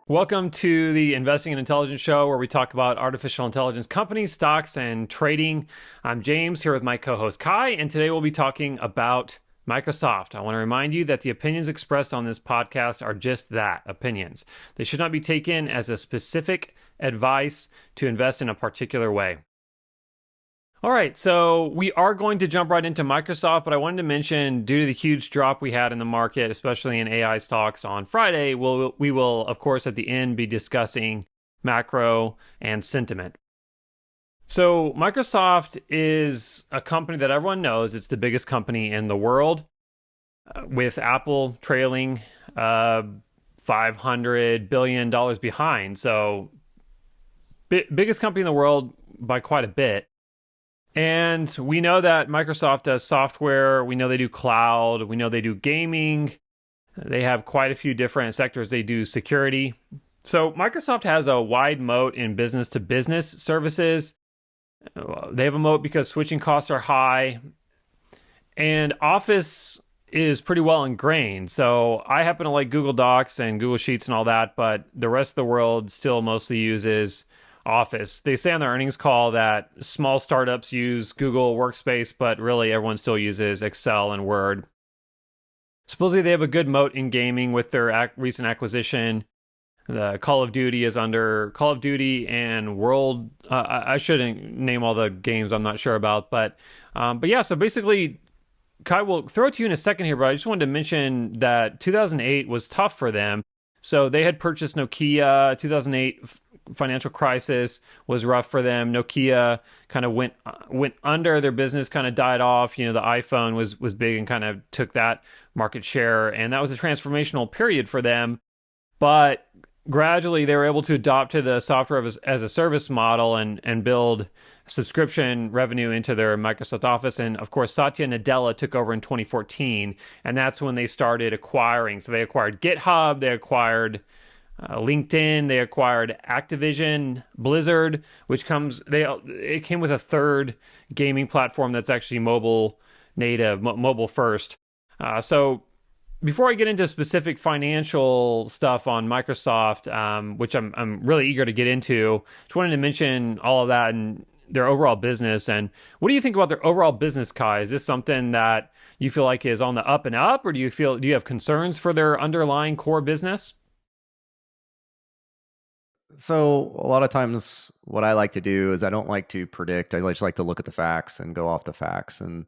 Welcome to the Investing in Intelligence show where we talk about artificial intelligence companies, stocks, and trading. I'm James here with my co-host Kai, and today we'll be talking about Microsoft. I want to remind you that the opinions expressed on this podcast are just that, opinions. They should not be taken as a specific advice to invest in a particular way. All right, so we are going to jump right into Microsoft, but I wanted to mention, due to the huge drop we had in the market, especially in AI stocks on Friday, we will, of course, at the end be discussing macro and sentiment. So Microsoft is a company that everyone knows. It's the biggest company in the world, with Apple trailing $500 billion behind. So biggest company in the world by quite a bit. And we know that Microsoft does software. We know they do cloud. We know they do gaming. They have quite a few different sectors. They do security. So Microsoft has a wide moat in business-to-business services. They have a moat because switching costs are high. And Office is pretty well ingrained. So I happen to like Google Docs and Google Sheets and all that, but the rest of the world still mostly uses Office. They say on their earnings call that small startups use Google Workspace, but really everyone still uses Excel and Word. Supposedly they have a good moat in gaming with their recent acquisition. The Call of Duty is under Call of Duty and World. I shouldn't name all the games I'm not sure about, but yeah. So basically, Kai, will throw it to you in a second here, but I just wanted to mention that 2008 was tough for them. So they had purchased Nokia. 2008 financial crisis was rough for them. Nokia kind of went under. Their business kind of died off. The iPhone was big and kind of took that market share, and that was a transformational period for them. But gradually, they were able to adopt to the software as a service model and build subscription revenue into their Microsoft Office. And of course, Satya Nadella took over in 2014, and that's when they started acquiring. So they acquired GitHub, they acquired LinkedIn, they acquired Activision Blizzard, which it came with a third gaming platform that's actually mobile native, mobile first. So before I get into specific financial stuff on Microsoft, which I'm really eager to get into, just wanted to mention all of that and their overall business. And what do you think about their overall business, Kai? Is this something that you feel like is on the up and up, or do you have concerns for their underlying core business? So a lot of times what I like to do is I don't like to predict. I just like to look at the facts and go off the facts. And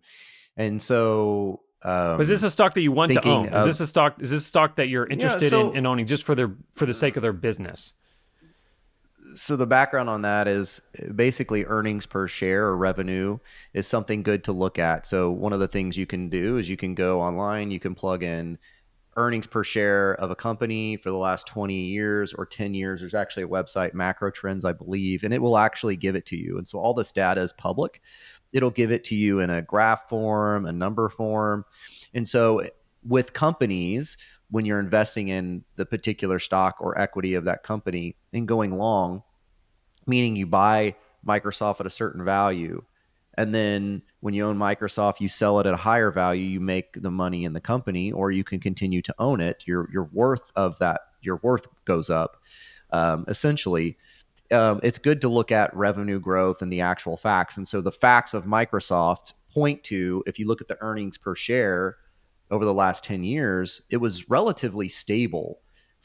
so Is this a stock that you want to own? thinking of Is this stock that you're yeah, interested in owning just for the sake of their business? so the background on that is basically earnings per share or revenue is something good to look at. So one of the things you can do is you can go online, you can plug in earnings per share of a company for the last 20 years or 10 years. There's actually a website, Macro Trends, I believe, and it will actually give it to you. And so all this data is public. It'll give it to you in a graph form, a number form. And so with companies, when you're investing in the particular stock or equity of that company and going long, meaning you buy Microsoft at a certain value, and then when you own Microsoft, you sell it at a higher value, you make the money in the company, or you can continue to own it. Your worth goes up. Essentially, it's good to look at revenue growth and the actual facts. And so the facts of Microsoft point to, if you look at the earnings per share over the last 10 years, it was relatively stable.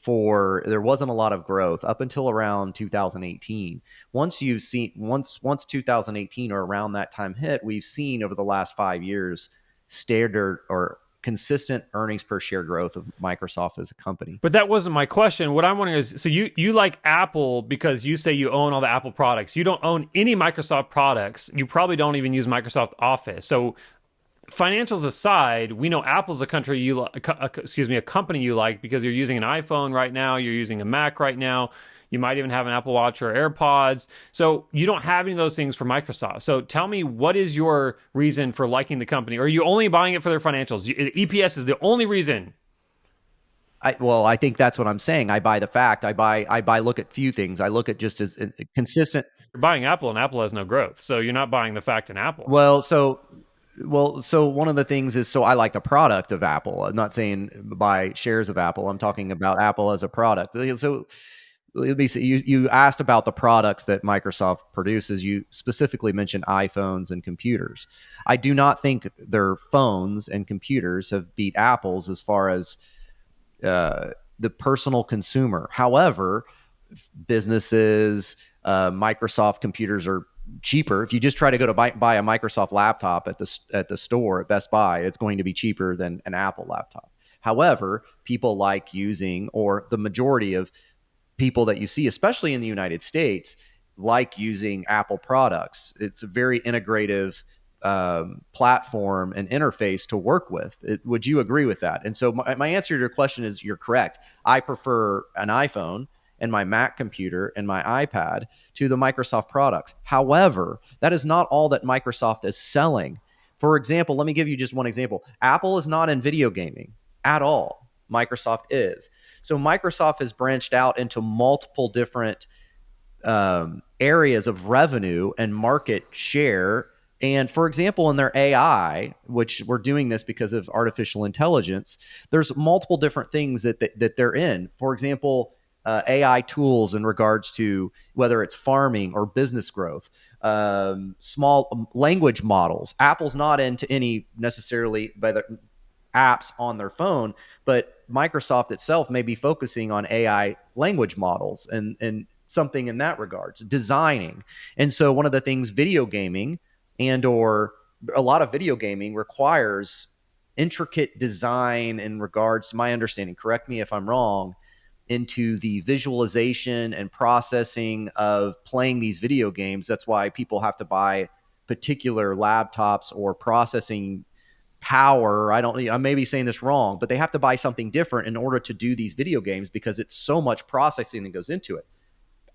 There wasn't a lot of growth up until around 2018. Once 2018 or around that time hit, we've seen over the last 5 years standard or consistent earnings per share growth of Microsoft as a company. But that wasn't my question. What I'm wondering is, so you like Apple because you say you own all the Apple products. You don't own any Microsoft products. You probably don't even use Microsoft Office. So financials aside, we know Apple's a company you like because you're using an iPhone right now, you're using a Mac right now, you might even have an Apple Watch or AirPods. So you don't have any of those things for Microsoft. So tell me, what is your reason for liking the company? Or are you only buying it for their financials? EPS is the only reason. I think that's what I'm saying. I buy the fact. Look at few things. I look at just as consistent. You're buying Apple, and Apple has no growth. So you're not buying the fact in Apple. So one of the things is, so I like the product of Apple. I'm not saying buy shares of Apple. I'm talking about Apple as a product. So let me see. You asked about the products that Microsoft produces. You specifically mentioned iPhones and computers. I do not think their phones and computers have beat Apple's as far as the personal consumer. However, businesses, Microsoft computers are cheaper. If you just try to go to buy a Microsoft laptop at the store at Best Buy, it's going to be cheaper than an Apple laptop. However, people like using, or the majority of people that you see, especially in the United States, like using Apple products. It's a very integrative platform and interface to work with. Would you agree with that? And so my answer to your question is you're correct. I prefer an iPhone and my Mac computer and my iPad to the Microsoft products. However, that is not all that Microsoft is selling. For example, let me give you just one example. Apple is not in video gaming at all. Microsoft is. So Microsoft has branched out into multiple different areas of revenue and market share. And for example, in their AI, which we're doing this because of artificial intelligence, there's multiple different things that they're in. For example, AI tools in regards to whether it's farming or business growth, small language models. Apple's not into any necessarily by the apps on their phone, but Microsoft itself may be focusing on AI language models and something in that regards, designing. And so one of the things video gaming and or a lot of video gaming requires intricate design in regards to my understanding, correct me if I'm wrong, into the visualization and processing of playing these video games. That's why people have to buy particular laptops or processing power. I may be saying this wrong, but they have to buy something different in order to do these video games because it's so much processing that goes into it.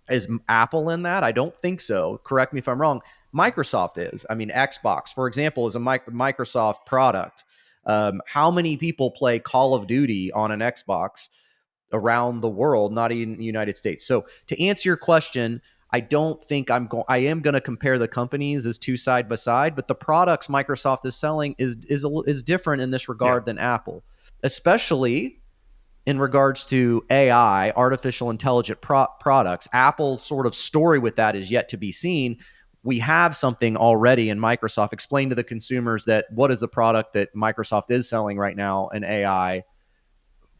Is Apple in that? I don't think so. Correct me if I'm wrong. Microsoft is. I mean, Xbox, for example, is a Microsoft product. How many people play Call of Duty on an Xbox around the world, not even the United States? So to answer your question, I don't think I am going to compare the companies as two side by side, but the products Microsoft is selling is different in this regard than Apple, especially in regards to AI, artificial intelligent products. Apple's sort of story with that is yet to be seen. We have something already in Microsoft. Explain to the consumers that what is the product that Microsoft is selling right now in AI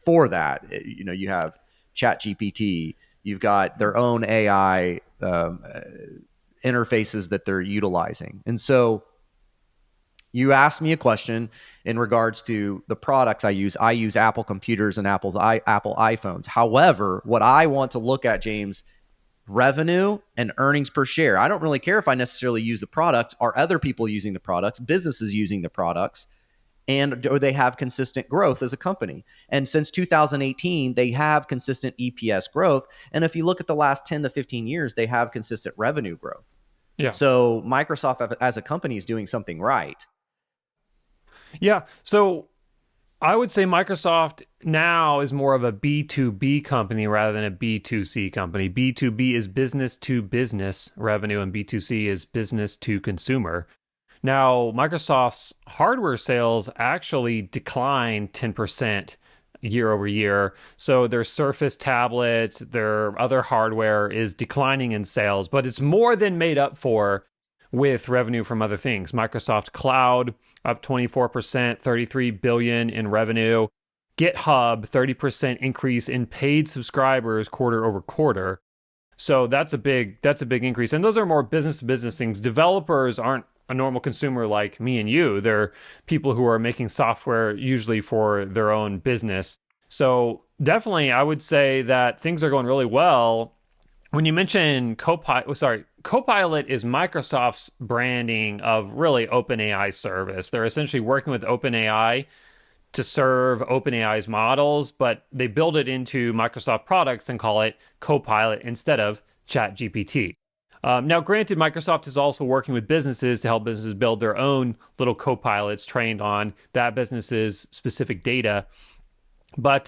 for that. You know, you have ChatGPT, you've got their own AI interfaces that they're utilizing. And so you asked me a question in regards to the products I use. I use Apple computers and Apple iPhones. However, what I want to look at, James, revenue and earnings per share. I don't really care if I necessarily use the product. Are other people using the products, businesses using the products, and do they have consistent growth as a company? And since 2018, they have consistent EPS growth. And if you look at the last 10 to 15 years, they have consistent revenue growth. Yeah. So Microsoft as a company is doing something right. Yeah. So I would say Microsoft now is more of a B2B company rather than a B2C company. B2B is business to business revenue, and B2C is business to consumer. Now, Microsoft's hardware sales actually declined 10% year over year. So their Surface tablets, their other hardware is declining in sales, but it's more than made up for with revenue from other things. Microsoft Cloud up 24%, 33 billion in revenue. GitHub 30% increase in paid subscribers quarter over quarter. So that's a big increase. And those are more business to business things. Developers aren't a normal consumer like me and you. They're people who are making software usually for their own business. So definitely I would say that things are going really well. When you mention Copilot is Microsoft's branding of really OpenAI service. They're essentially working with OpenAI to serve OpenAI's models, but they build it into Microsoft products and call it Copilot instead of ChatGPT. Now, granted, Microsoft is also working with businesses to help businesses build their own little Copilots trained on that business's specific data. But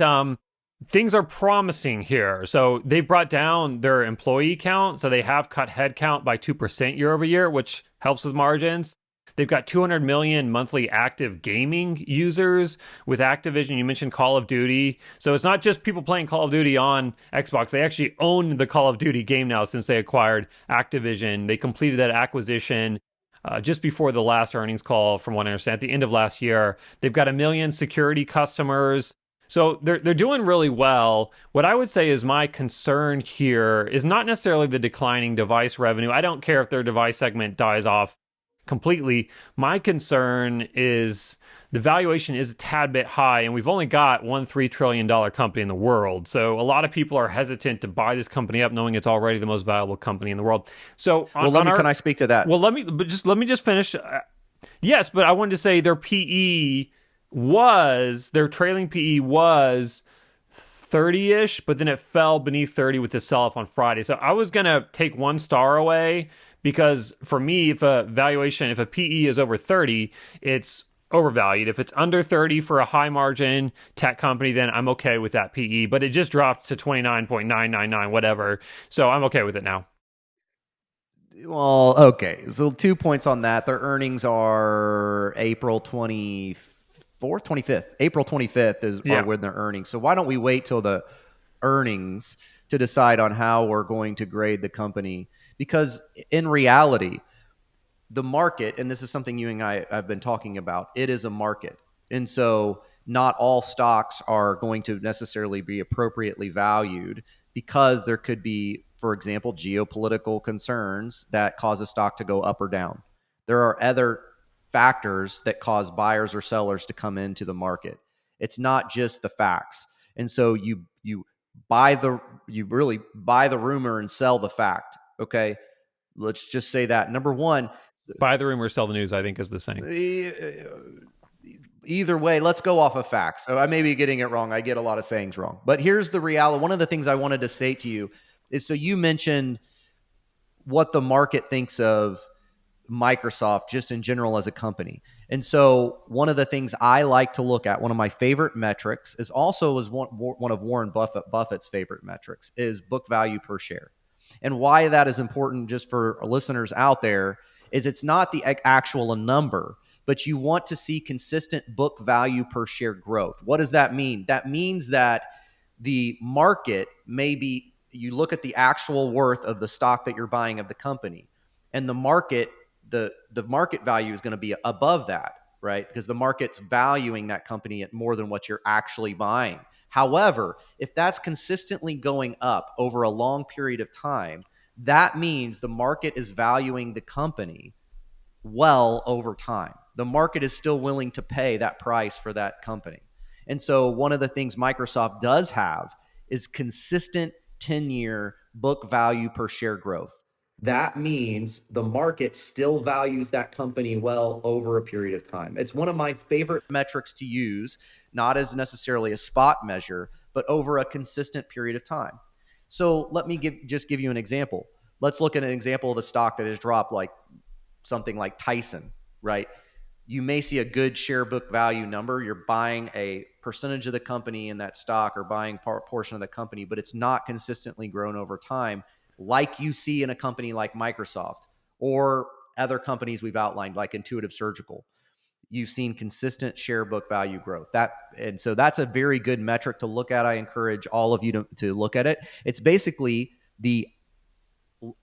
things are promising here. So they brought down their employee count. So they have cut headcount by 2% year over year, which helps with margins. They've got 200 million monthly active gaming users with Activision. You mentioned Call of Duty. So it's not just people playing Call of Duty on Xbox. They actually own the Call of Duty game now since they acquired Activision. They completed that acquisition just before the last earnings call, from what I understand, at the end of last year. They've got 1 million security customers. So they're doing really well. What I would say is my concern here is not necessarily the declining device revenue. I don't care if their device segment dies off completely. My concern is the valuation is a tad bit high, and we've only got one $3 trillion company in the world. So a lot of people are hesitant to buy this company up, knowing it's already the most valuable company in the world. So can I speak to that? Well, let me just finish. Yes, but I wanted to say their PE was, their trailing PE was 30-ish, but then it fell beneath 30 with the sell-off on Friday. So I was going to take 1 star away, because for me, if a PE is over 30, it's overvalued. If it's under 30 for a high margin tech company, then I'm okay with that PE, but it just dropped to 29.999, whatever. So I'm okay with it now. Well, okay. So 2 points on that. Their earnings are April 24th, 25th. April 25th are when their earnings. So why don't we wait till the earnings to decide on how we're going to grade the company? Because in reality, the market, and this is something you and I have been talking about, it is a market. And so not all stocks are going to necessarily be appropriately valued, because there could be, for example, geopolitical concerns that cause a stock to go up or down. There are other factors that cause buyers or sellers to come into the market. It's not just the facts. And so you really buy the rumor and sell the fact. Okay. Let's just say that. Number one, buy the rumor, sell the news, I think is the same. Either way, let's go off of facts. So I may be getting it wrong. I get a lot of sayings wrong. But here's the reality. One of the things I wanted to say to you is, so you mentioned what the market thinks of Microsoft just in general as a company. And so one of the things I like to look at, one of my favorite metrics, is also one of Warren Buffett's favorite metrics, is book value per share. And why that is important, just for listeners out there, is it's not the actual number, but you want to see consistent book value per share growth. What does that mean? That means that the market, maybe you look at the actual worth of the stock that you're buying of the company, and the market value is going to be above that, right? Because the market's valuing that company at more than what you're actually buying. However, if that's consistently going up over a long period of time, that means the market is valuing the company well over time. The market is still willing to pay that price for that company. And so one of the things Microsoft does have is consistent 10-year book value per share growth. That means the market still values that company well over a period of time. It's one of my favorite metrics to use, not as necessarily a spot measure, but over a consistent period of time. So let me give you an example. Let's look at an example of a stock that has dropped, like something like Tyson, right? You may see a good share book value number. You're buying a percentage of the company in that stock, or buying portion of the company, but it's not consistently grown over time, like you see in a company like Microsoft or other companies we've outlined, like Intuitive Surgical. You've seen consistent share book value growth. And so that's a very good metric to look at. I encourage all of you to look at it. It's basically the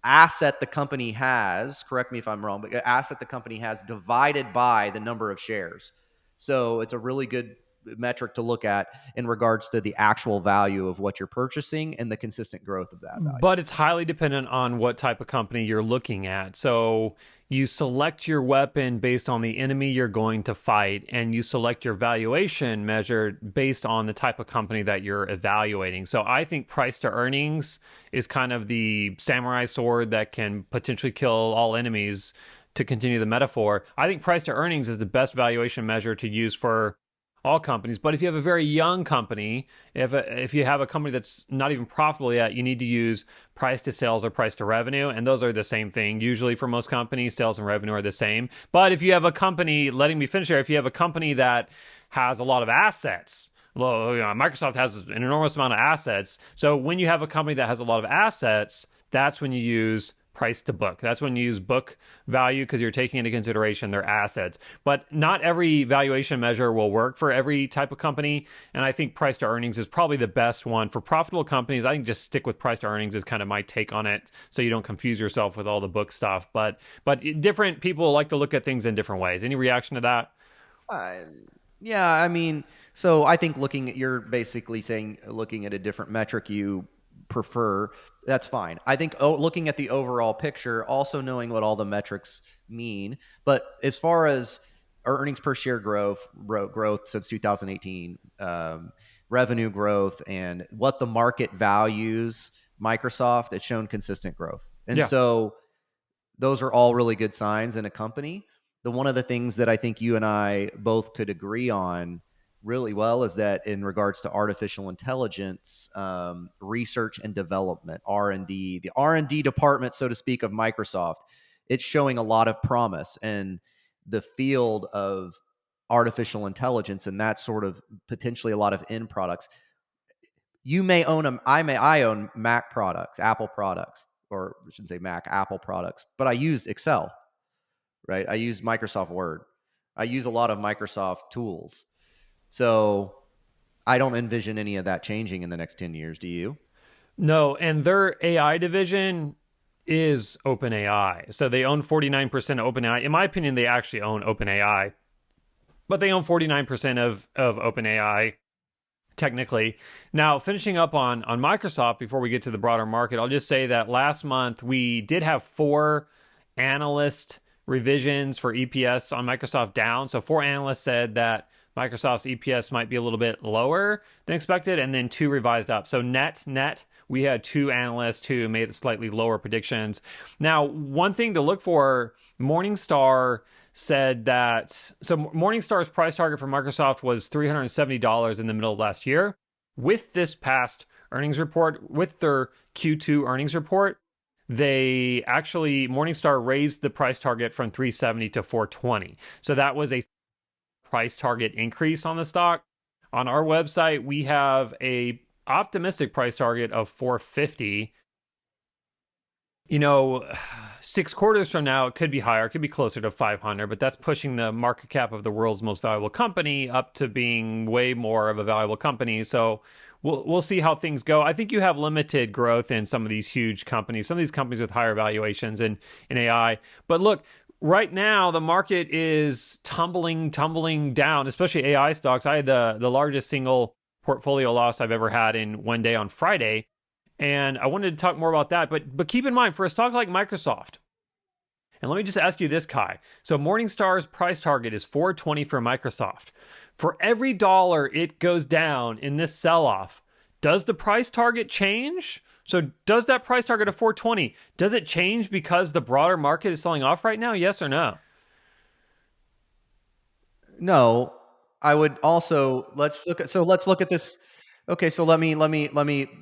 asset the company has, correct me if I'm wrong, but asset the company has divided by the number of shares. So it's a really good metric to look at in regards to the actual value of what you're purchasing and the consistent growth of that value. But it's highly dependent on what type of company you're looking at. So you select your weapon based on the enemy you're going to fight, and you select your valuation measured based on the type of company that you're evaluating. So I think price to earnings is kind of the samurai sword that can potentially kill all enemies, to continue the metaphor. I think price to earnings is the best valuation measure to use for all companies. But if you have a very young company, if you have a company that's not even profitable yet, you need to use price to sales or price to revenue, and those are the same thing. Usually for most companies, sales and revenue are the same. But if you have a company, letting me finish here, if you have a company that has a lot of assets, well, Microsoft has an enormous amount of assets. So when you have a company that has a lot of assets, that's when you use price to book. That's when you use book value because you're taking into consideration their assets. But not every valuation measure will work for every type of company. And I think price to earnings is probably the best one. For profitable companies, I think just stick with price to earnings is kind of my take on it, so you don't confuse yourself with all the book stuff. But different people like to look at things in different ways. Any reaction to that? Uh, yeah, I mean, so I think you're basically saying looking at a different metric you prefer, that's fine. I think looking at the overall picture, also knowing what all the metrics mean, but as far as our earnings per share growth since 2018, revenue growth, and what the market values Microsoft, it's shown consistent growth. And Yeah. so those are all really good signs in a company. The one of the things that I think you and I both could agree on really well is that in regards to artificial intelligence, research and development, R&D, the R&D department, so to speak, of Microsoft, it's showing a lot of promise. And the field of artificial intelligence and that sort of potentially a lot of end products, you may own them. I own Mac products, Apple products, or I shouldn't say Mac, Apple products, but I use Excel, right? I use Microsoft Word. I use a lot of Microsoft tools. So I don't envision any of that changing in the next 10 years. Do you? No, and their AI division is OpenAI. So they own 49% of OpenAI. In my opinion, they actually own OpenAI, but they own 49% of OpenAI technically. Now, finishing up on Microsoft before we get to the broader market, I'll just say that last month we did have 4 analyst revisions for EPS on Microsoft down. So 4 analysts said that Microsoft's EPS might be a little bit lower than expected, and then 2 revised up. So net, we had 2 analysts who made slightly lower predictions. Now, one thing to look for, Morningstar said that, so Morningstar's price target for Microsoft was $370 in the middle of last year. With this past earnings report, with their Q2 earnings report, they actually, Morningstar raised the price target from 370 to 420. So that was a price target increase on the stock. On our website, we have a optimistic price target of 450. 6 quarters from now, it could be higher. It could be closer to 500, but that's pushing the market cap of the world's most valuable company up to being way more of a valuable company. So we'll see how things go. I think you have limited growth in some of these huge companies, some of these companies with higher valuations in AI. But look, right now the market is tumbling down, especially AI stocks. I had the largest single portfolio loss I've ever had in one day on Friday. And I wanted to talk more about that. But keep in mind, for a stock like Microsoft, and let me just ask you this, Kai. So Morningstar's price target is 420 for Microsoft. For every dollar it goes down in this sell-off, does the price target change? So does that price target of 420, does it change because the broader market is selling off right now? Yes or no? No, I would also let's look at this. Okay, so let me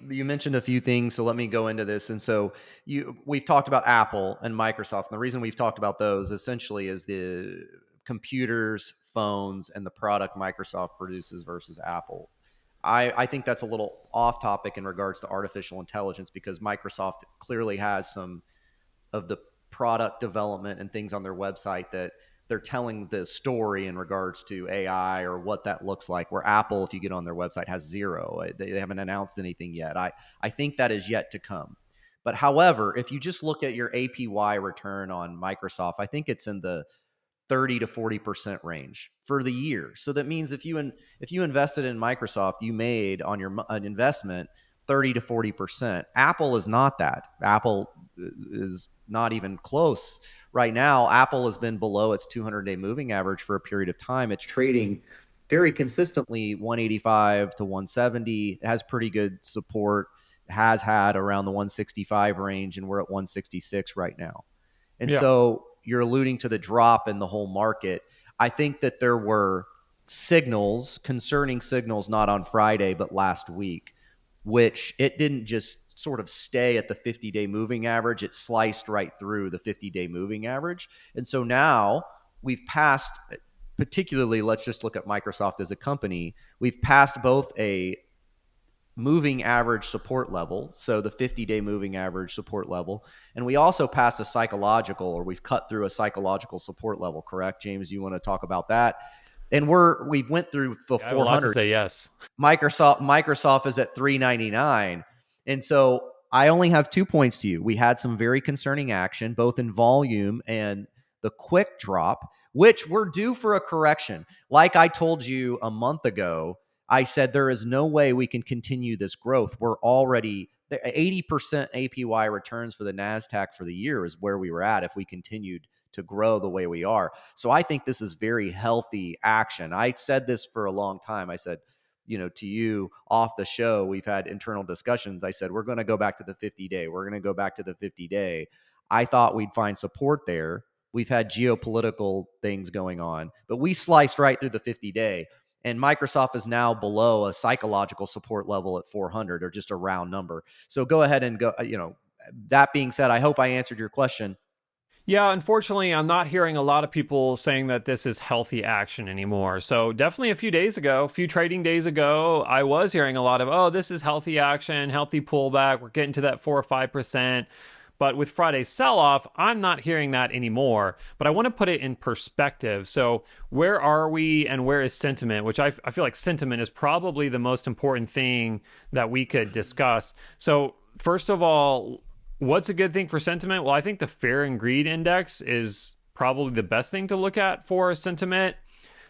you mentioned a few things, so let me go into this. And so we've talked about Apple and Microsoft. And the reason we've talked about those essentially is the computers, phones, and the product Microsoft produces versus Apple. I think that's a little off topic in regards to artificial intelligence because Microsoft clearly has some of the product development and things on their website that they're telling the story in regards to AI or what that looks like. Where Apple, if you get on their website, has zero. They haven't announced anything yet. I think that is yet to come. But however, if you just look at your APY return on Microsoft, I think it's in the 30 to 40% range for the year. So that means if you invested in Microsoft, you made on your an investment 30 to 40%. Apple is not that. Apple is not even close. Right now, Apple has been below its 200-day moving average for a period of time. It's trading very consistently 185 to 170. It has pretty good support. Has had around the 165 range, and we're at 166 right now. And Yeah. so you're alluding to the drop in the whole market. I think that there were concerning signals, not on Friday, but last week, which it didn't just sort of stay at the 50-day moving average. It sliced right through the 50-day moving average. And so now we've passed, particularly, let's just look at Microsoft as a company. We've passed both a moving average support level, so the 50-day moving average support level, and we also passed a psychological, or we've cut through a psychological support level, correct? James, you want to talk about that? And we went through the I have a lot to 400. say. Yes. Microsoft is at 399. And so I only have 2 points to you. We had some very concerning action, both in volume and the quick drop, which we're due for a correction. Like I told you a month ago, I said there is no way we can continue this growth. We're already 80% APY returns for the NASDAQ for the year is where we were at if we continued to grow the way we are. So I think this is very healthy action. I said this for a long time. I said, to you off the show, we've had internal discussions. I said, we're going to go back to the 50-day. We're going to go back to the 50-day. I thought we'd find support there. We've had geopolitical things going on, but we sliced right through the 50-day. And Microsoft is now below a psychological support level at 400, or just a round number. So go ahead and go, that being said, I hope I answered your question. Yeah, unfortunately, I'm not hearing a lot of people saying that this is healthy action anymore. So definitely a few trading days ago, I was hearing a lot of, oh, this is healthy action, healthy pullback. We're getting to that 4 or 5%. But with Friday's sell-off, I'm not hearing that anymore. But I want to put it in perspective. So where are we and where is sentiment? Which I feel like sentiment is probably the most important thing that we could discuss. So first of all, what's a good thing for sentiment? Well, I think the Fear and Greed Index is probably the best thing to look at for sentiment.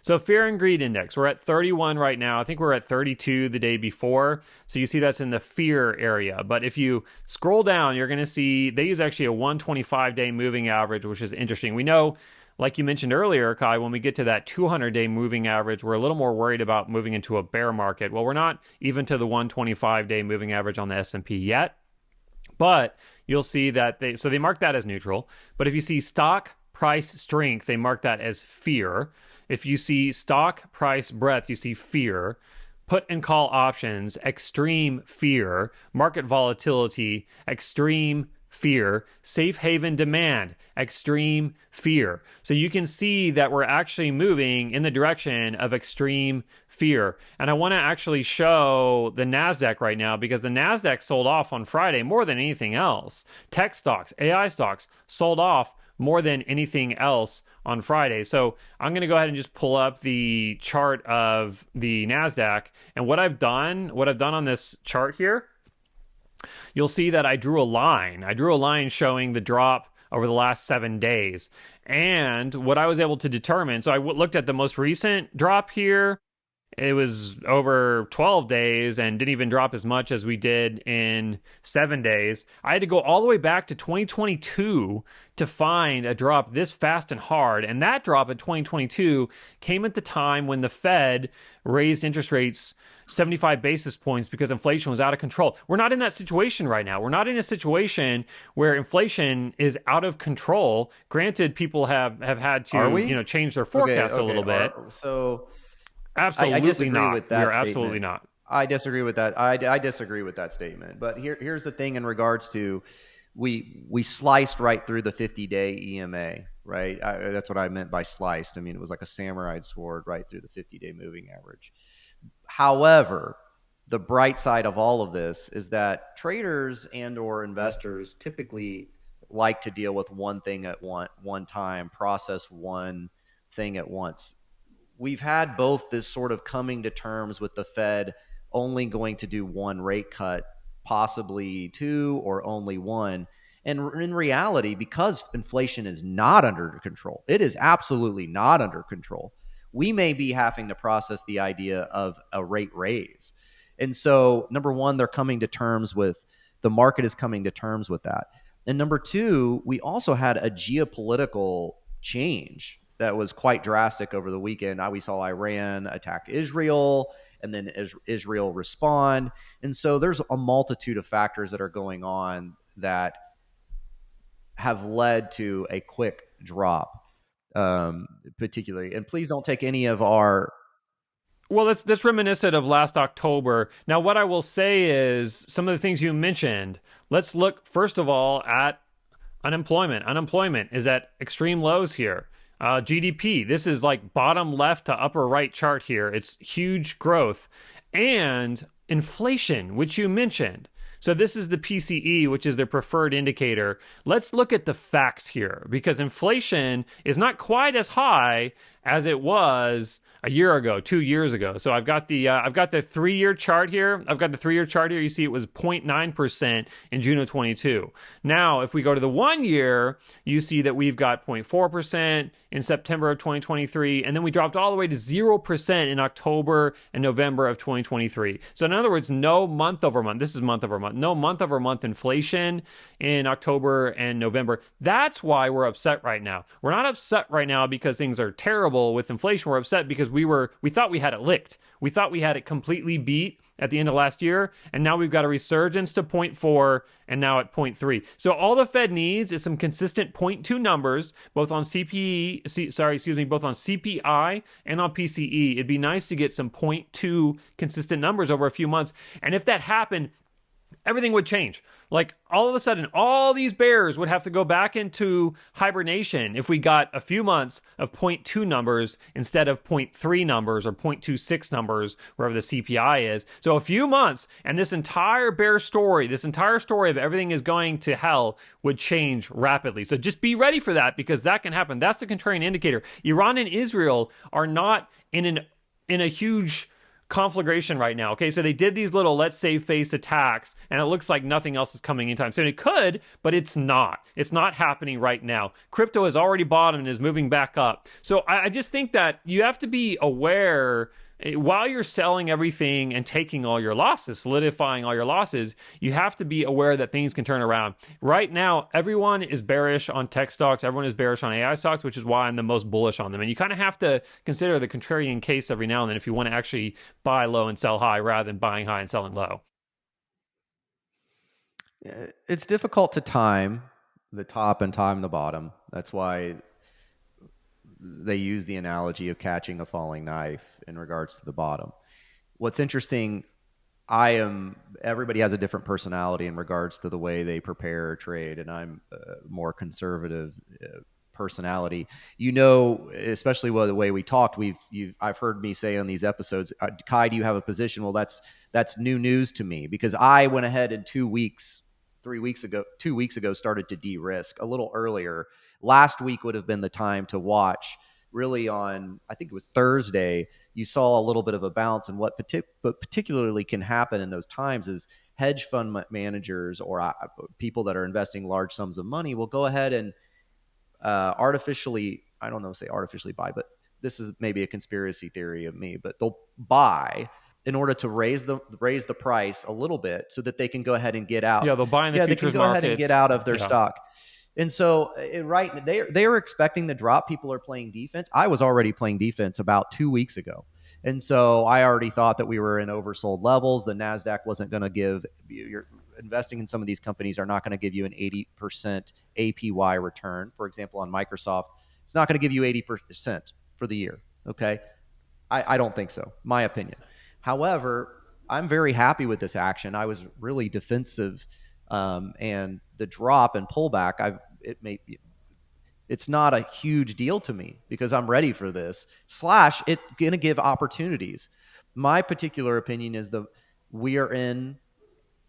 So Fear and Greed Index, we're at 31 right now. I think we're at 32 the day before. So you see that's in the fear area. But if you scroll down, you're going to see they use actually a 125-day moving average, which is interesting. We know, like you mentioned earlier, Kai, when we get to that 200-day moving average, we're a little more worried about moving into a bear market. Well, we're not even to the 125-day moving average on the S&P yet. But you'll see that they mark that as neutral. But if you see stock price strength, they mark that as fear. If you see stock price breadth, you see fear. Put and call options, extreme fear. Market volatility, extreme fear. Safe haven demand, extreme fear. So you can see that we're actually moving in the direction of extreme fear. And I want to actually show the NASDAQ right now, because the NASDAQ sold off on Friday more than anything else. Tech stocks, AI stocks sold off more than anything else on Friday. So I'm going to go ahead and just pull up the chart of the NASDAQ. And what I've done on this chart here, you'll see that I drew a line. I drew a line showing the drop over the last 7 days. And what I was able to determine, so I looked at the most recent drop here. It was over 12 days and didn't even drop as much as we did in 7 days. I had to go all the way back to 2022 to find a drop this fast and hard. And that drop in 2022 came at the time when the Fed raised interest rates 75 basis points because inflation was out of control. We're not in that situation right now. We're not in a situation where inflation is out of control. Granted, people have had to change their forecast a little bit. Absolutely I disagree not. with that You're statement. absolutely not. I disagree with that. I disagree with that statement. But here's the thing in regards to we sliced right through the 50-day EMA, right? That's what I meant by sliced. I mean, it was like a samurai sword right through the 50-day moving average. However, the bright side of all of this is that traders and or investors typically like to deal with one thing at one time, process one thing at once. We've had both this sort of coming to terms with the Fed only going to do one rate cut, possibly two or only one. And in reality, because inflation is not under control, it is absolutely not under control. We may be having to process the idea of a rate raise. And so, number one, the market is coming to terms with that. And number two, we also had a geopolitical change that was quite drastic over the weekend. We saw Iran attack Israel, and then Israel respond. And so there's a multitude of factors that are going on that have led to a quick drop, particularly. And please don't take any of our... Well, that's reminiscent of last October. Now, what I will say is some of the things you mentioned. Let's look, first of all, at unemployment. Unemployment is at extreme lows here. GDP, this is like bottom left to upper right chart here. It's huge growth. And inflation, which you mentioned. So this is the PCE, which is their preferred indicator. Let's look at the facts here because inflation is not quite as high as it was a year ago, 2 years ago. So I've got the 3 year chart here. You see it was 0.9% in June of 22. Now, if we go to the 1 year, you see that we've got 0.4% in September of 2023, and then we dropped all the way to 0% in October and November of 2023. So in other words, no month over month. This is month over month. No month over month inflation in October and November. That's why we're upset right now. We're not upset right now because things are terrible with inflation. We're upset because we thought we had it licked. We thought we had it completely beat at the end of last year, and now we've got a resurgence to 0.4 and now at 0.3. So all the Fed needs is some consistent 0.2 numbers, both on both on CPI and on PCE. It'd be nice to get some 0.2 consistent numbers over a few months. And if that happened, everything would change. Like all of a sudden, all these bears would have to go back into hibernation if we got a few months of 0.2 numbers instead of 0.3 numbers or 0.26 numbers, wherever the CPI is. So a few months, and this entire bear story, this entire story of everything is going to hell would change rapidly. So just be ready for that because that can happen. That's the contrarian indicator. Iran and Israel are not in a huge conflagration right now. Okay, so they did these little let's save face attacks, and it looks like nothing else is coming anytime soon. It could, but it's not. It's not happening right now. Crypto has already bottomed and is moving back up. So I just think that you have to be aware while you're selling everything and taking all your losses, solidifying all your losses, you have to be aware that things can turn around. Right now, everyone is bearish on tech stocks. Everyone is bearish on AI stocks, which is why I'm the most bullish on them. And you kind of have to consider the contrarian case every now and then if you want to actually buy low and sell high rather than buying high and selling low. It's difficult to time the top and time the bottom. That's why they use the analogy of catching a falling knife in regards to the bottom. What's interesting, everybody has a different personality in regards to the way they prepare or trade, and I'm a more conservative personality. Especially the way we talked, I've heard me say on these episodes, Kai, do you have a position? Well, that's new news to me because I went ahead in 2 weeks, 2 weeks ago, started to de-risk a little earlier. Last week would have been the time to watch. Really on, I think it was Thursday, you saw a little bit of a bounce. And what particularly can happen in those times is hedge fund managers or people that are investing large sums of money will go ahead and artificially, I don't know, say artificially buy, but this is maybe a conspiracy theory of me, but they'll buy in order to raise the price a little bit so that they can go ahead and get out. Yeah, they'll buy in the futures they can go markets. ahead and get out of their stock. And so, they are expecting the drop. People are playing defense. I was already playing defense about 2 weeks ago. And so I already thought that we were in oversold levels. The NASDAQ wasn't going to give, you're investing in some of these companies are not going to give you an 80% APY return. For example, on Microsoft, it's not going to give you 80% for the year. Okay. I don't think so. My opinion. However, I'm very happy with this action. I was really defensive, and the drop and pullback, it's not a huge deal to me because I'm ready for this. It's going to give opportunities. My particular opinion is we are in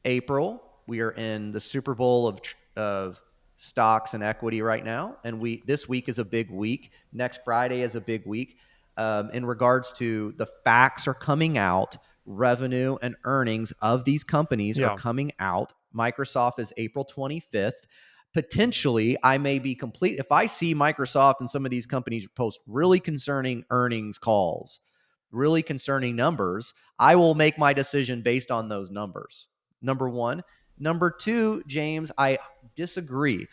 April. We are in the Super Bowl of stocks and equity right now, and this week is a big week. Next Friday is a big week. In regards to the facts are coming out, revenue and earnings of these companies are coming out. Microsoft is April 25th. Potentially, I may be complete. If I see Microsoft and some of these companies post really concerning earnings calls, really concerning numbers, I will make my decision based on those numbers. Number one. Number two, James, I disagree.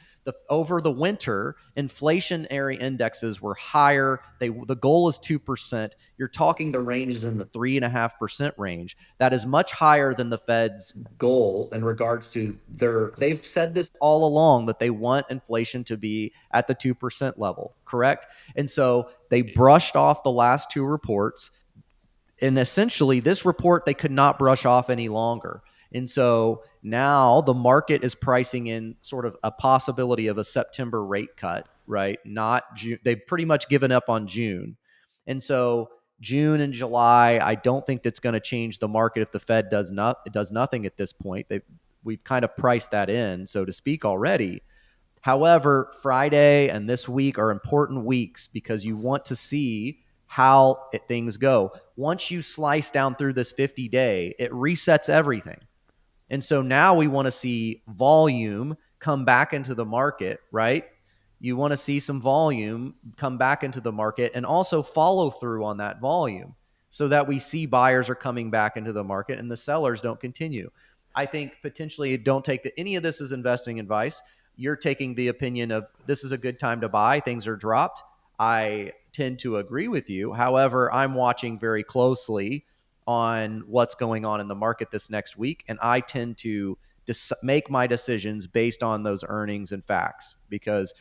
Over the winter, inflationary indexes were higher. The goal is 2%. You're talking the range is in the 3.5% range. That is much higher than the Fed's goal in regards to they've said this all along that they want inflation to be at the 2% level, correct? And so they brushed off the last two reports. And essentially, this report they could not brush off any longer. And so now the market is pricing in sort of a possibility of a September rate cut, right? Not June. They've pretty much given up on June. And so June and July, I don't think that's going to change the market if the Fed does nothing at this point. We've kind of priced that in, so to speak, already. However, Friday and this week are important weeks because you want to see how things go. Once you slice down through this 50-day, it resets everything. And so now we want to see volume come back into the market, right? You want to see some volume come back into the market and also follow through on that volume so that we see buyers are coming back into the market and the sellers don't continue. I think potentially don't take any of this as investing advice. You're taking the opinion of this is a good time to buy. Things are dropped. I tend to agree with you. However, I'm watching very closely on what's going on in the market this next week. And I tend to make my decisions based on those earnings and facts. Because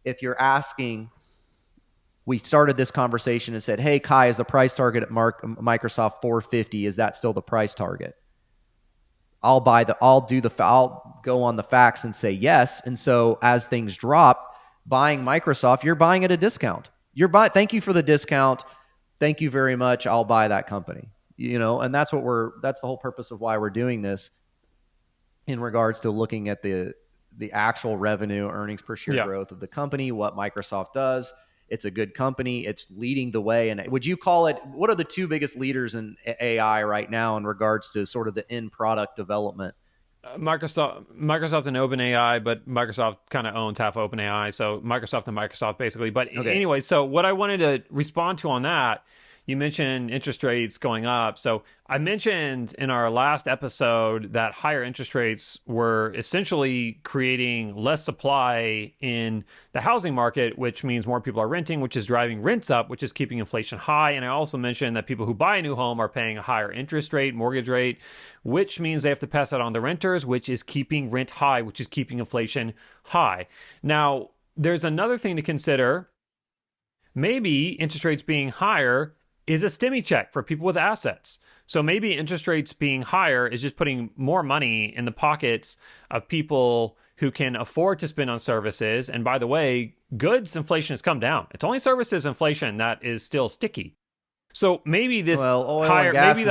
if you're asking, we started this conversation and said, hey, Kai, is the price target at Microsoft 450? Is that still the price target? I'll go on the facts and say yes. And so as things drop, buying Microsoft, you're buying at a discount. Thank you for the discount. Thank you very much. I'll buy that company. And that's the whole purpose of why we're doing this in regards to looking at the actual revenue, earnings per share growth of the company, what Microsoft does. It's a good company. It's leading the way. And would you call it, what are the two biggest leaders in AI right now in regards to sort of the end product development? Microsoft and OpenAI, but Microsoft kind of owns half of OpenAI. So Microsoft and Microsoft basically. But anyway, so what I wanted to respond to on that, you mentioned interest rates going up. So I mentioned in our last episode that higher interest rates were essentially creating less supply in the housing market, which means more people are renting, which is driving rents up, which is keeping inflation high. And I also mentioned that people who buy a new home are paying a higher interest rate, mortgage rate, which means they have to pass that on to renters, which is keeping rent high, which is keeping inflation high. Now, there's another thing to consider. Maybe interest rates being higher is a stimmy check for people with assets. So maybe interest rates being higher is just putting more money in the pockets of people who can afford to spend on services. And by the way, goods inflation has come down. It's only services inflation that is still sticky. So maybe the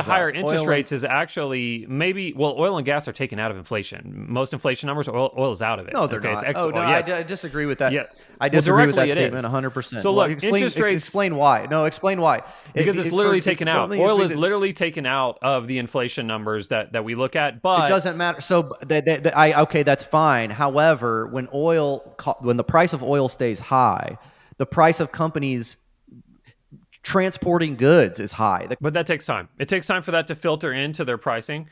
higher interest rates is actually oil and gas are taken out of inflation. Most inflation numbers, oil is out of it. No, they're not. I disagree with that. Yeah. I disagree with that statement 100%. So look, interest rates. Explain why. No, explain why. Because it's literally taken out. Oil is literally taken out of the inflation numbers that we look at. But it doesn't matter. So okay, that's fine. However, when the price of oil stays high, the price of companies transporting goods is high. But that takes time. It takes time for that to filter into their pricing.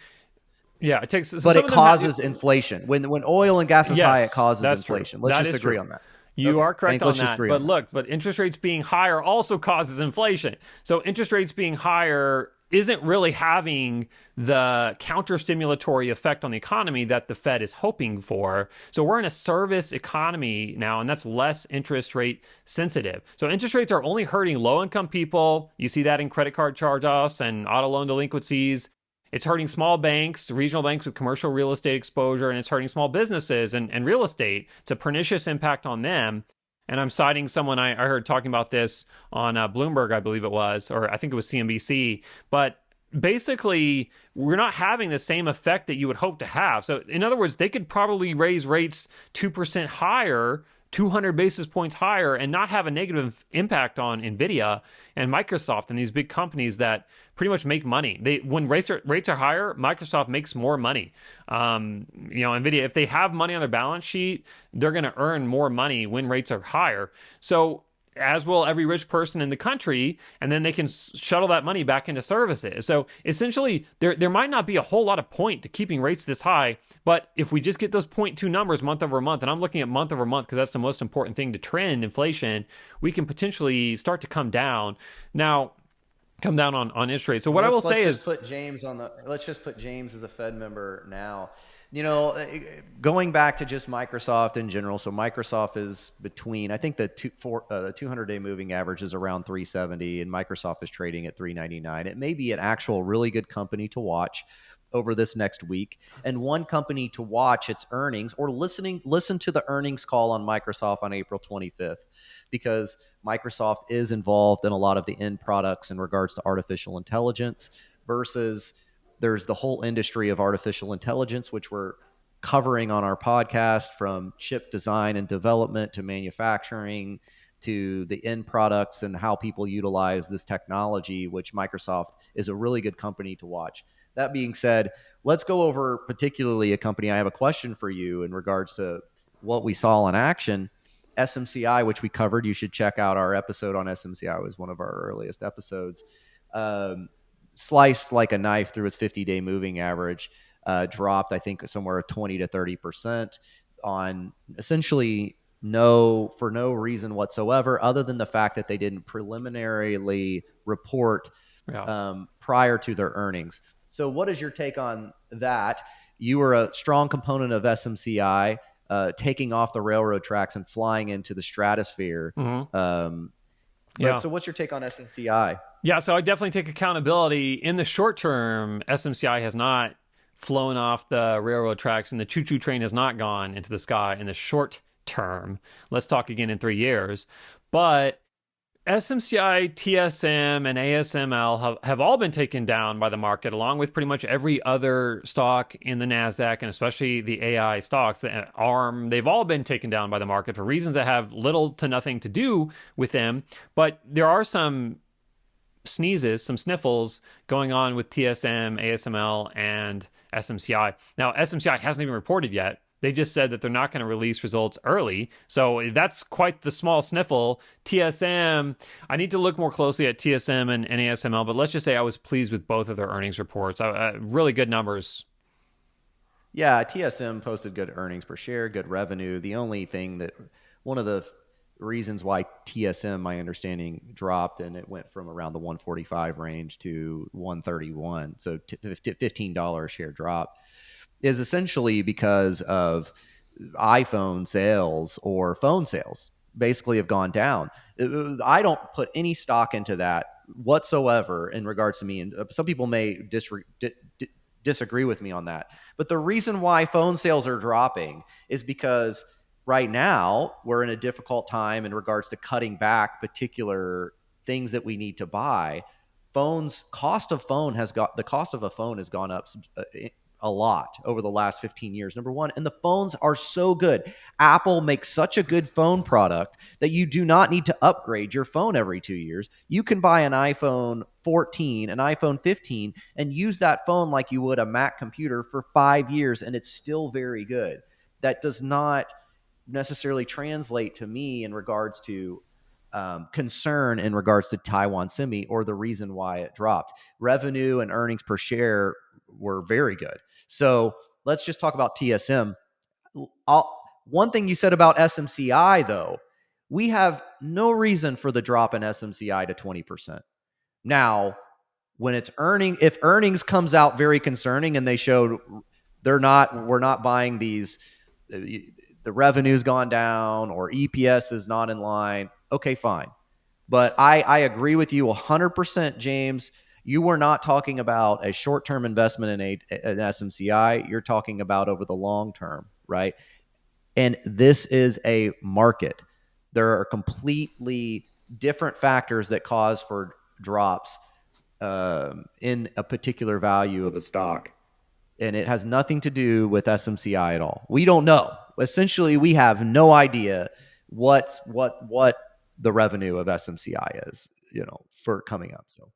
Yeah, it takes. But it causes inflation. When oil and gas is high, it causes inflation. Let's just agree on that. You are correct on that. But look, interest rates being higher also causes inflation. So interest rates being higher isn't really having the counter-stimulatory effect on the economy that the Fed is hoping for. So we're in a service economy now, and that's less interest rate sensitive. So interest rates are only hurting low-income people. You see that in credit card charge-offs and auto loan delinquencies. It's hurting small banks, regional banks with commercial real estate exposure, and it's hurting small businesses and real estate. It's a pernicious impact on them. And I'm citing someone I heard talking about this on Bloomberg, I believe it was, or I think it was CNBC. But basically, we're not having the same effect that you would hope to have. So in other words, they could probably raise rates 2% higher, 200 basis points higher, and not have a negative impact on NVIDIA and Microsoft and these big companies that pretty much make money. When rates are higher, Microsoft makes more money. NVIDIA, if they have money on their balance sheet, they're going to earn more money when rates are higher. So as will every rich person in the country, and then they can shuttle that money back into services. So essentially, there might not be a whole lot of point to keeping rates this high, but if we just get those 0.2 numbers month over month, and I'm looking at month over month because that's the most important thing to trend inflation, we can potentially start to come down. Now, come down on interest rates. So what I will say is, let's just put James as a Fed member now. Going back to just Microsoft in general. So Microsoft is between, I think the 200-day moving average is around 370, and Microsoft is trading at 399. It may be an actual really good company to watch. over this next week, and one company to watch its earnings, or listen to the earnings call on Microsoft on April 25th, because Microsoft is involved in a lot of the end products in regards to artificial intelligence, versus there's the whole industry of artificial intelligence, which we're covering on our podcast, from chip design and development to manufacturing to the end products and how people utilize this technology, which Microsoft is a really good company to watch. That being said, let's go over particularly a company. I have a question for you in regards to what we saw in action. SMCI, which we covered. You should check out our episode on SMCI. It was one of our earliest episodes. Sliced like a knife through its 50-day moving average, dropped, I think, somewhere 20 to 30% on essentially for no reason whatsoever, other than the fact that they didn't preliminarily report prior to their earnings. So what is your take on that? You were a strong component of SMCI, taking off the railroad tracks and flying into the stratosphere. So what's your take on SMCI? Yeah, so I definitely take accountability. In the short term, SMCI has not flown off the railroad tracks, and the choo-choo train has not gone into the sky in the short term. Let's talk again in 3 years. But SMCI, TSM, and ASML have all been taken down by the market, along with pretty much every other stock in the NASDAQ, and especially the AI stocks, the ARM. They've all been taken down by the market for reasons that have little to nothing to do with them. But there are some sneezes, some sniffles going on with TSM, ASML, and SMCI. Now, SMCI hasn't even reported yet. They just said that they're not going to release results early. So that's quite the small sniffle. TSM, I need to look more closely at TSM and ASML, but let's just say I was pleased with both of their earnings reports. Really good numbers. Yeah, TSM posted good earnings per share, good revenue. The only thing that, one of the reasons why TSM, my understanding, dropped, and it went from around the 145 range to 131, so $15 a share drop, is essentially because of iPhone sales or phone sales basically have gone down. I don't put any stock into that whatsoever in regards to me, and some people may disagree with me on that. But the reason why phone sales are dropping is because right now we're in a difficult time in regards to cutting back particular things that we need to buy. The cost of a phone has gone up a lot over the last 15 years, number one. And the phones are so good. Apple makes such a good phone product that you do not need to upgrade your phone every 2 years. You can buy an iPhone 14, an iPhone 15, and use that phone like you would a Mac computer for 5 years, and it's still very good. That does not necessarily translate to me in regards to concern in regards to Taiwan Semi, or the reason why it dropped. Revenue and earnings per share were very good. So let's just talk about TSM. One thing you said about SMCI, though, we have no reason for the drop in SMCI to 20%. Now, when if earnings comes out very concerning and they showed we're not buying these, the revenue's gone down or EPS is not in line, okay, fine. But I agree with you 100%, James. You were not talking about a short-term investment in an SMCI. You're talking about over the long term, right? And this is a market. There are completely different factors that cause for drops in a particular value of a stock. And it has nothing to do with SMCI at all. We don't know. Essentially, we have no idea what the revenue of SMCI is, for coming up. So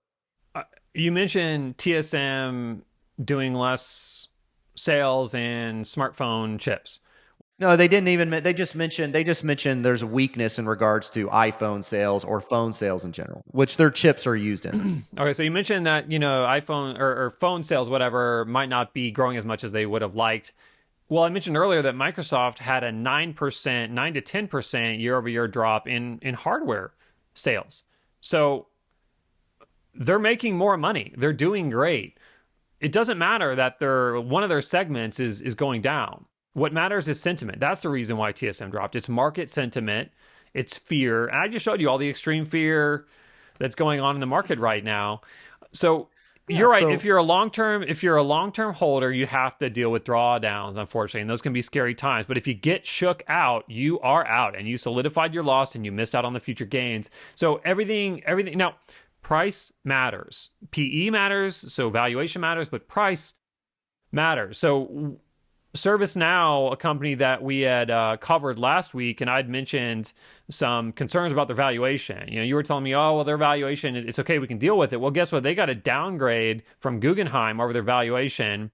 you mentioned TSM doing less sales in smartphone chips. No, they didn't even. They just mentioned there's a weakness in regards to iPhone sales or phone sales in general, which their chips are used in. Okay, so you mentioned that iPhone or phone sales, whatever, might not be growing as much as they would have liked. Well, I mentioned earlier that Microsoft had a 9% to 10% year-over-year drop in hardware sales. So they're making more money. They're doing great. It doesn't matter that one of their segments is going down. What matters is sentiment. That's the reason why TSM dropped. It's market sentiment. It's fear. And I just showed you all the extreme fear that's going on in the market right now. So Yeah. You're right. So If you're a long term holder, you have to deal with drawdowns, unfortunately, and those can be scary times. But if you get shook out, you are out, and you solidified your loss, and you missed out on the future gains. So everything now, price matters, PE matters, so valuation matters, but price matters. So ServiceNow, a company that we had covered last week, and I'd mentioned some concerns about their valuation. You were telling me, oh, well, their valuation, it's okay, we can deal with it. Well, guess what? They got a downgrade from Guggenheim over their valuation,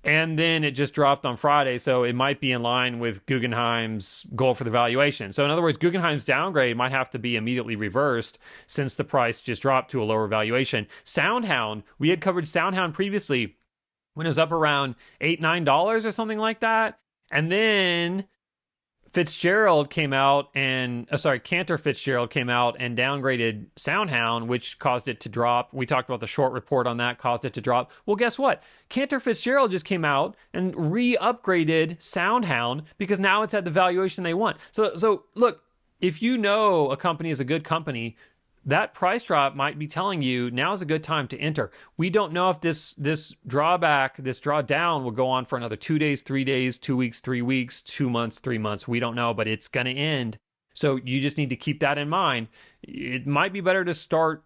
and then it just dropped on Friday, so it might be in line with Guggenheim's goal for the valuation. So in other words, Guggenheim's downgrade might have to be immediately reversed since the price just dropped to a lower valuation. SoundHound, we had covered SoundHound previously when it was up around $8-9 or something like that. And then Fitzgerald came out and Cantor Fitzgerald came out and downgraded SoundHound, which caused it to drop. We talked about the short report on that, caused it to drop. Well, guess what? Cantor Fitzgerald just came out and re-upgraded SoundHound because now it's at the valuation they want. So look, if you know a company is a good company, that price drop might be telling you now is a good time to enter. We don't know if this drawdown will go on for another 2 days, 3 days, 2 weeks, 3 weeks, 2 months, 3 months. We don't know, but it's going to end. So you just need to keep that in mind. It might be better to start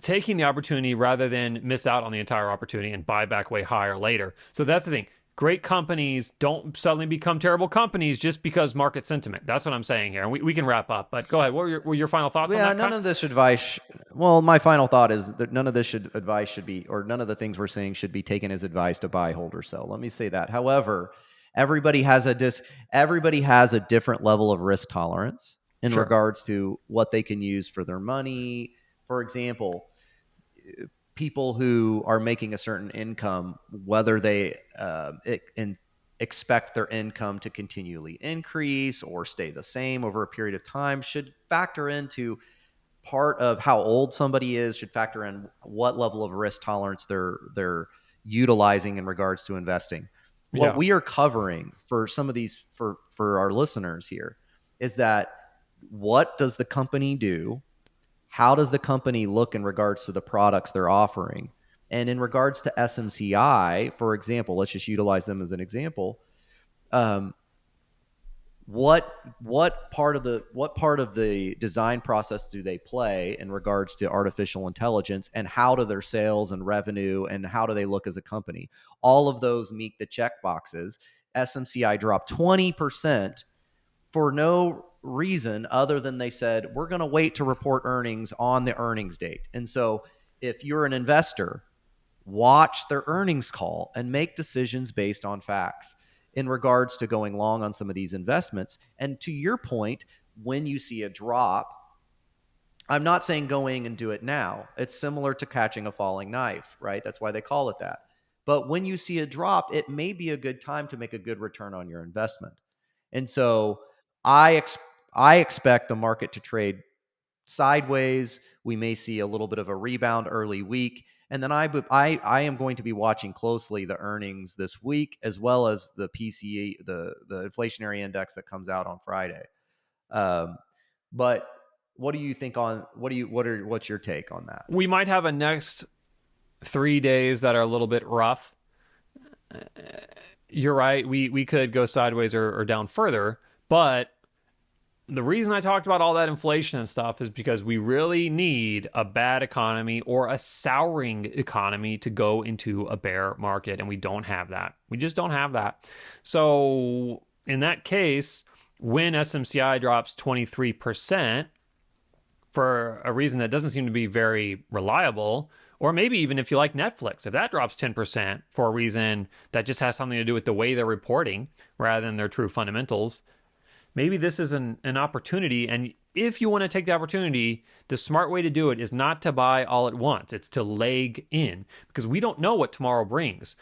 taking the opportunity rather than miss out on the entire opportunity and buy back way higher later. So that's the thing. Great companies don't suddenly become terrible companies just because market sentiment. That's what I'm saying here. And we can wrap up, but go ahead. What were your final thoughts on that? None of this advice. Well, my final thought is that none of this advice should be, or none of the things we're saying should be taken as advice to buy, hold, or sell. Let me say that. However, everybody has a different level of risk tolerance in regards to what they can use for their money. For example, people who are making a certain income, whether they expect their income to continually increase or stay the same over a period of time, should factor into part of how old somebody is, should factor in what level of risk tolerance they're utilizing in regards to investing. What we are covering for some of these, for our listeners here, is that what does the company do? How does the company look in regards to the products they're offering? And in regards to SMCI, for example, let's just utilize them as an example. What part of the design process do they play in regards to artificial intelligence, and how do their sales and revenue and how do they look as a company? All of those meet the check boxes. SMCI dropped 20% for no reason other than they said, we're going to wait to report earnings on the earnings date. And so if you're an investor, watch their earnings call and make decisions based on facts in regards to going long on some of these investments. And to your point, when you see a drop, I'm not saying going and do it now. It's similar to catching a falling knife, right? That's why they call it that. But when you see a drop, it may be a good time to make a good return on your investment. And so I expect the market to trade sideways. We may see a little bit of a rebound early week. And then I am going to be watching closely the earnings this week, as well as the PCE, the inflationary index that comes out on Friday. But what do you think on what's your take on that? We might have a next 3 days that are a little bit rough. You're right. We could go sideways or down further, but the reason I talked about all that inflation and stuff is because we really need a bad economy or a souring economy to go into a bear market, and we don't have that. We just don't have that. So in that case, when SMCI drops 23% for a reason that doesn't seem to be very reliable, or maybe even if you like Netflix, if that drops 10% for a reason that just has something to do with the way they're reporting rather than their true fundamentals, maybe this is an opportunity. And if you want to take the opportunity, the smart way to do it is not to buy all at once. It's to leg in, because we don't know what tomorrow brings.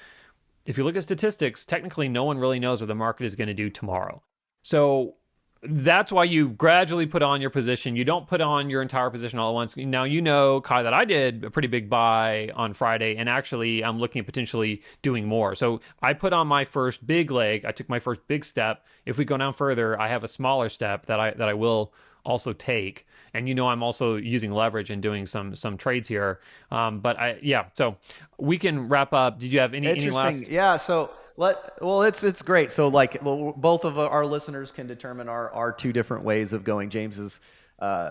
If you look at statistics, technically no one really knows what the market is going to do tomorrow. So that's why you gradually put on your position. You don't put on your entire position all at once. Now, you know, Kai, that I did a pretty big buy on Friday, and actually I'm looking at potentially doing more. So I put on my first big leg. I took my first big step. If we go down further, I have a smaller step that I will also take. And I'm also using leverage and doing some trades here. But so we can wrap up. Did you have any Interesting. last? Yeah. So it's great. So like both of our listeners can determine our two different ways of going. James is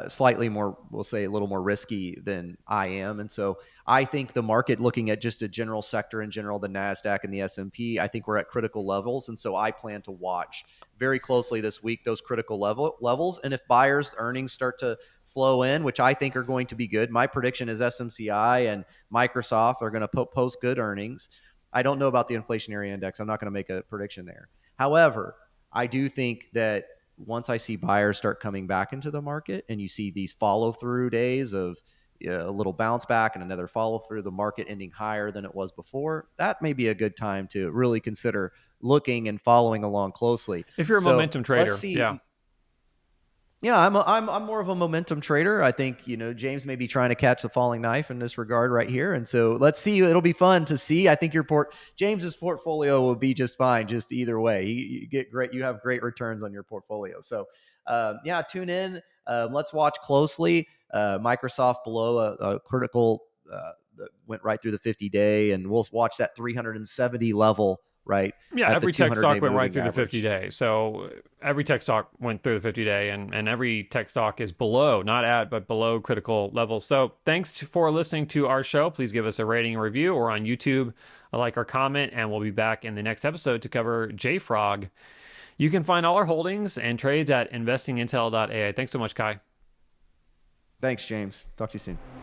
slightly more, we'll say, a little more risky than I am, and so I think the market, looking at just a general sector in general, the Nasdaq and the S&P, I think we're at critical levels, and so I plan to watch very closely this week those critical levels, and if buyers' earnings start to flow in, which I think are going to be good. My prediction is SMCI and Microsoft are going to post good earnings. I don't know about the inflationary index. I'm not going to make a prediction there. However, I do think that once I see buyers start coming back into the market and you see these follow through days of a little bounce back and another follow through, the market ending higher than it was before, that may be a good time to really consider looking and following along closely. If you're a So momentum let's trader, yeah. see. Yeah, I'm more of a momentum trader. I think James may be trying to catch the falling knife in this regard right here, and so let's see. It'll be fun to see. I think James's portfolio will be just fine, just either way. You have great returns on your portfolio. So yeah, tune in. Let's watch closely. Microsoft below a critical that went right through the 50-day, and we'll watch that 370 level right Yeah, at the every tech 200-day stock went right moving through the average. 50 day. So every tech stock went through the 50 day, and every tech stock is below, not at, but below critical levels. So thanks for listening to our show. Please give us a rating and review, or on YouTube, a like or comment, and we'll be back in the next episode to cover JFrog. You can find all our holdings and trades at investingintel.ai. Thanks so much, Kai. Thanks, James. Talk to you soon.